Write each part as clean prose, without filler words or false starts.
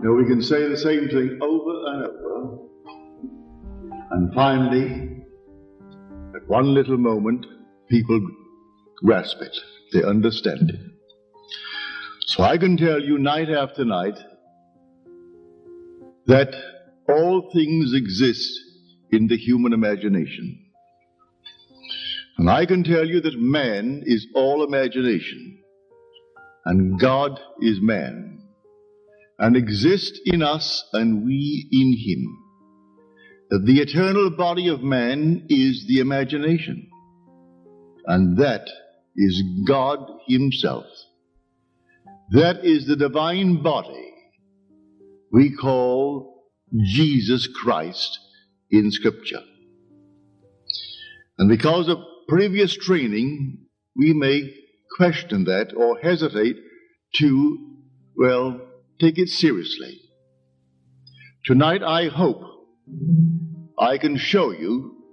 Now we can say the same thing over and over, and finally, at one little moment, people grasp it. They understand it. So I can tell you night after night that all things exist in the human imagination. And I can tell you that man is all imagination, and God is man, and exists in us and we in him. That the eternal body of man is the imagination, and that is God himself. That is the divine body we call Jesus Christ in Scripture. And because of previous training, we may question that or hesitate to, take it seriously. Tonight, I hope I can show you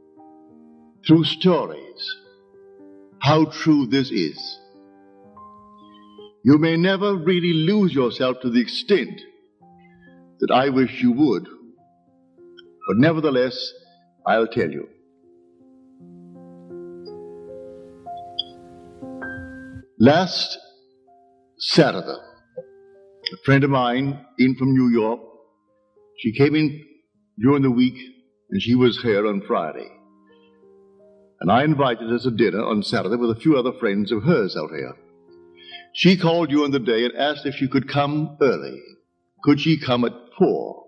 through stories how true this is. You may never really lose yourself to the extent that I wish you would, but nevertheless, I'll tell you. Last Saturday, a friend of mine in from New York, she came in during the week and she was here on Friday. And I invited her to dinner on Saturday with a few other friends of hers out here. She called during the day and asked if she could come early. Could she come at 4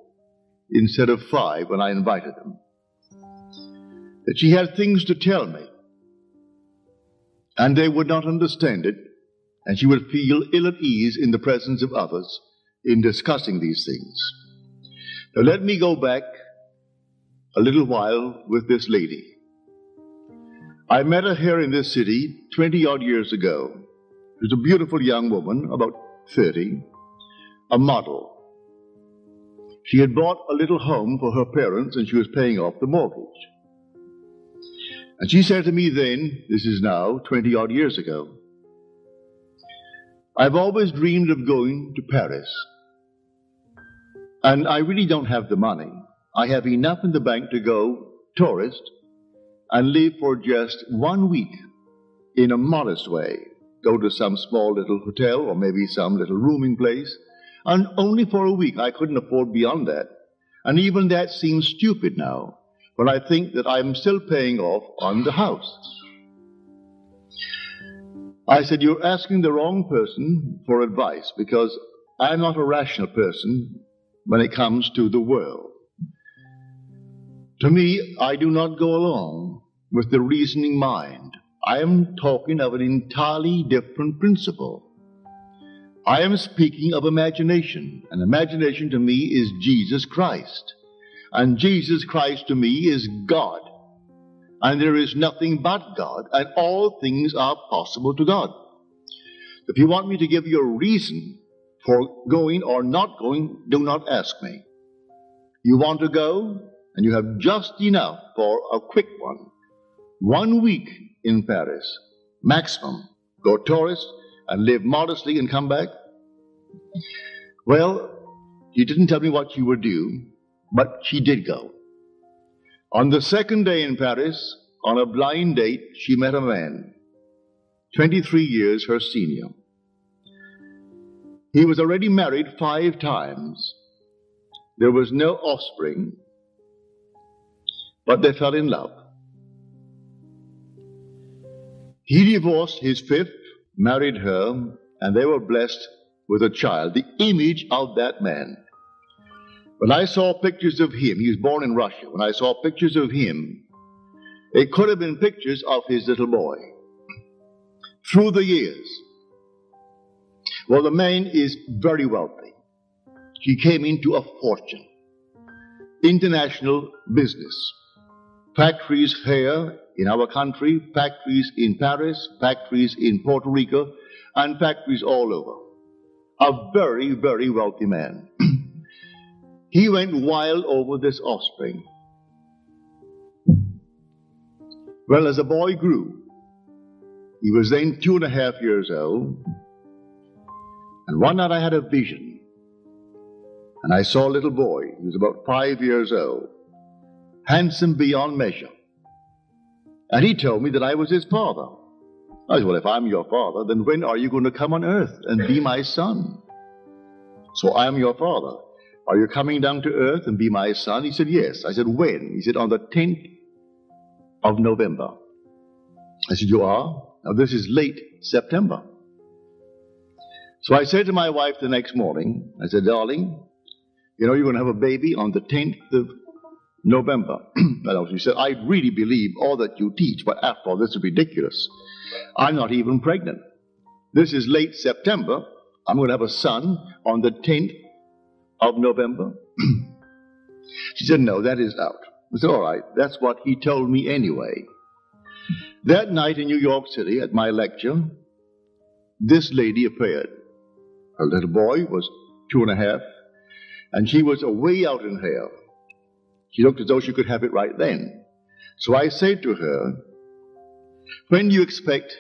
instead of 5 when I invited them? That she had things to tell me, and they would not understand it, and she would feel ill at ease in the presence of others in discussing these things. Now let me go back a little while with this lady. I met her here in this city 20-odd years ago. She was a beautiful young woman, about 30, a model. She had bought a little home for her parents and she was paying off the mortgage. And she said to me then, this is now 20-odd years ago, I've always dreamed of going to Paris. And I really don't have the money. I have enough in the bank to go tourist and live for just 1 week in a modest way. Go to some small little hotel or maybe some little rooming place. And only for a week. I couldn't afford beyond that. And even that seems stupid now, when I think that I'm still paying off on the house. I said, you're asking the wrong person for advice, because I'm not a rational person when it comes to the world. To me, I do not go along with the reasoning mind. I am talking of an entirely different principle. I am speaking of imagination, and imagination to me is Jesus Christ. And Jesus Christ to me is God. And there is nothing but God, and all things are possible to God. If you want me to give you a reason for going or not going, do not ask me. You want to go, and you have just enough for a quick one. 1 week in Paris, maximum. Go tourist and live modestly and come back. Well, she didn't tell me what she would do, but she did go. On the second day in Paris, on a blind date, she met a man, 23 years her senior. He was already married 5 times. There was no offspring, but they fell in love. He divorced his 5th, married her, and they were blessed with a child, the image of that man. When I saw pictures of him, he was born in Russia, when I saw pictures of him, it could have been pictures of his little boy. Through the years, well, the man is very wealthy. He came into a fortune. International business. Factories here in our country, factories in Paris, factories in Puerto Rico, and factories all over. A very, very wealthy man. He went wild over this offspring. Well, as the boy grew, he was then 2.5 years old, and one night I had a vision. And I saw a little boy. He was about 5 years old, handsome beyond measure. And he told me that I was his father. I said, well, if I'm your father, then when are you going to come on earth and be my son? So I'm your father. Are you coming down to earth and be my son? He said, yes. I said, when? He said, on the 10th of November. I said, you are? Now, this is late September. So I said to my wife the next morning, I said, darling, you know, you're going to have a baby on the 10th of November. Well, she said, I really believe all that you teach, but after all, this is ridiculous. I'm not even pregnant. This is late September. I'm going to have a son on the 10th of November. She said, no, that is out. I said, all right, that's what he told me anyway. That night in New York City at my lecture, this lady appeared. Her little boy was 2.5, and she was way out in hair. She looked as though she could have it right then. So I said to her, when do you expect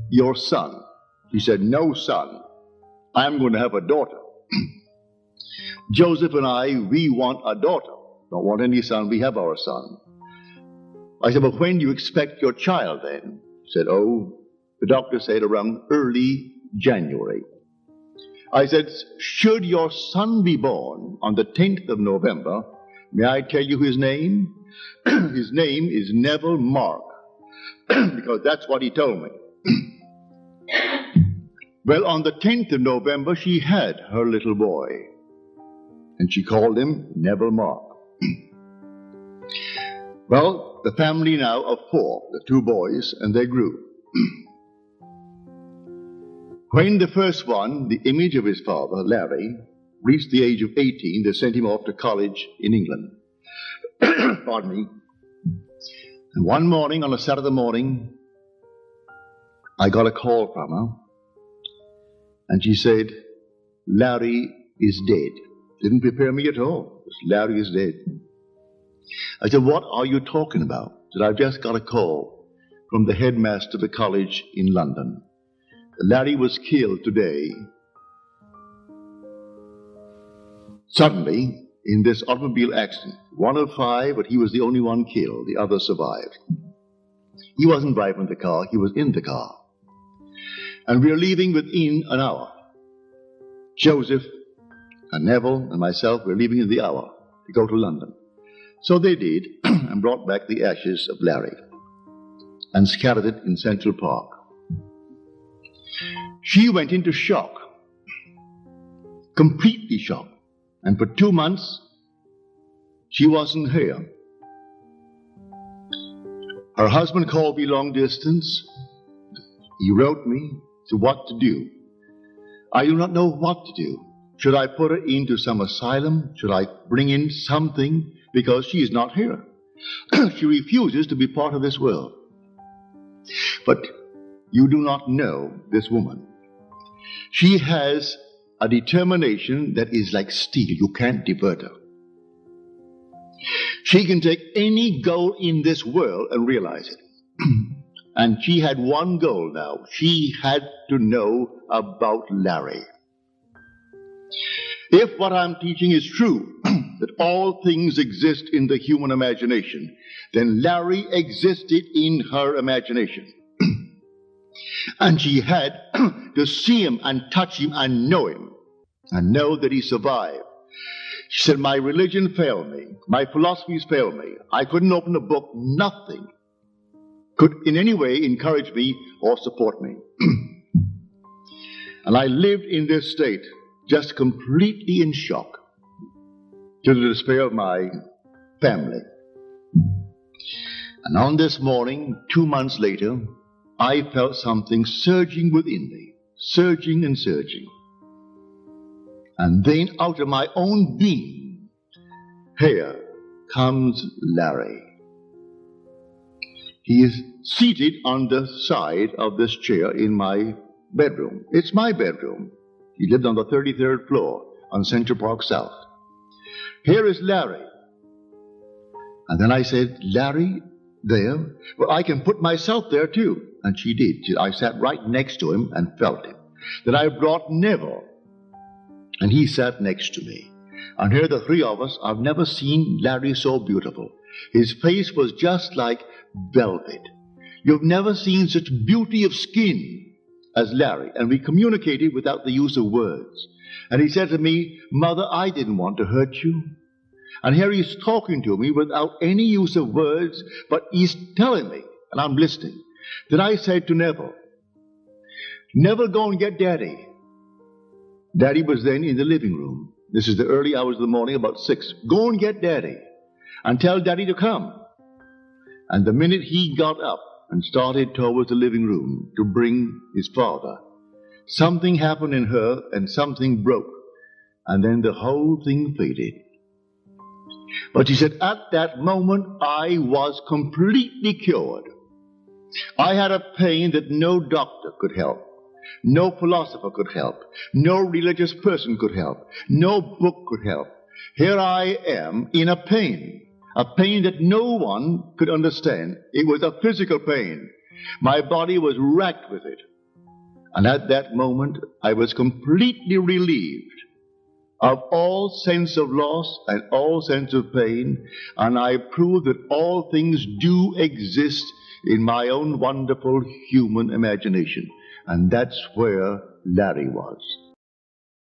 your son? She said, no son. I'm going to have a daughter. Joseph and I, we want a daughter. Don't want any son, we have our son. I said, but when do you expect your child then? She said, oh, the doctor said around early January. I said, should your son be born on the 10th of November, may I tell you his name? His name is Neville Mark, because that's what he told me. Well, on the 10th of November, she had her little boy, and she called him Neville Mark. Well, the family now of 4, the 2 boys, and they grew. When the first one, the image of his father, Larry, reached the age of 18, they sent him off to college in England. Pardon me. And one morning, on a Saturday morning, I got a call from her, and she said, Larry is dead. Didn't prepare me at all. Larry is dead. I said, what are you talking about? She said, I've just got a call from the headmaster of the college in London. Larry was killed today, suddenly, in this automobile accident. 1 of 5, but he was the only one killed. The others survived. He wasn't driving the car, he was in the car. And we are leaving within an hour. Joseph and Neville and myself were leaving in the hour to go to London. So they did, and brought back the ashes of Larry and scattered it in Central Park. She went into shock, completely shocked. And for 2 months, she wasn't here. Her husband called me long distance. He wrote me to what to do. I do not know what to do. Should I put her into some asylum? Should I bring in something? Because she is not here. She refuses to be part of this world. But you do not know this woman. She has a determination that is like steel. You can't divert her. She can take any goal in this world and realize it. And she had one goal now. She had to know about Larry. If what I'm teaching is true, that all things exist in the human imagination, then Larry existed in her imagination. And she had to see him and touch him and know him, and know that he survived. She said, my religion failed me. My philosophies failed me. I couldn't open a book. Nothing could in any way encourage me or support me. And I lived in this state, just completely in shock, to the despair of my family. And on this morning, 2 months later, I felt something surging within me, surging and surging. And then out of my own being, here comes Larry. He is seated on the side of this chair in my bedroom. It's my bedroom. He lived on the 33rd floor on Central Park South. Here is Larry. And then I said, Larry, there? Well, I can put myself there too. And she did. I sat right next to him and felt him. Then I brought Neville, and he sat next to me. And here the three of us, I've never seen Larry so beautiful. His face was just like velvet. You've never seen such beauty of skin as Larry. And we communicated without the use of words. And he said to me, "Mother, I didn't want to hurt you." And here he's talking to me without any use of words, but he's telling me, and I'm listening. Then I said to Neville, "Neville, go and get Daddy." Daddy was then in the living room. This is the early hours of the morning, about 6. "Go and get Daddy and tell Daddy to come." And the minute he got up and started towards the living room to bring his father, something happened in her and something broke. And then the whole thing faded. But she said, at that moment, I was completely cured. I had a pain that no doctor could help. No philosopher could help. No religious person could help. No book could help. Here I am in a pain that no one could understand. It was a physical pain. My body was racked with it. And at that moment, I was completely relieved of all sense of loss and all sense of pain, and I proved that all things do exist in my own wonderful human imagination. And that's where Larry was.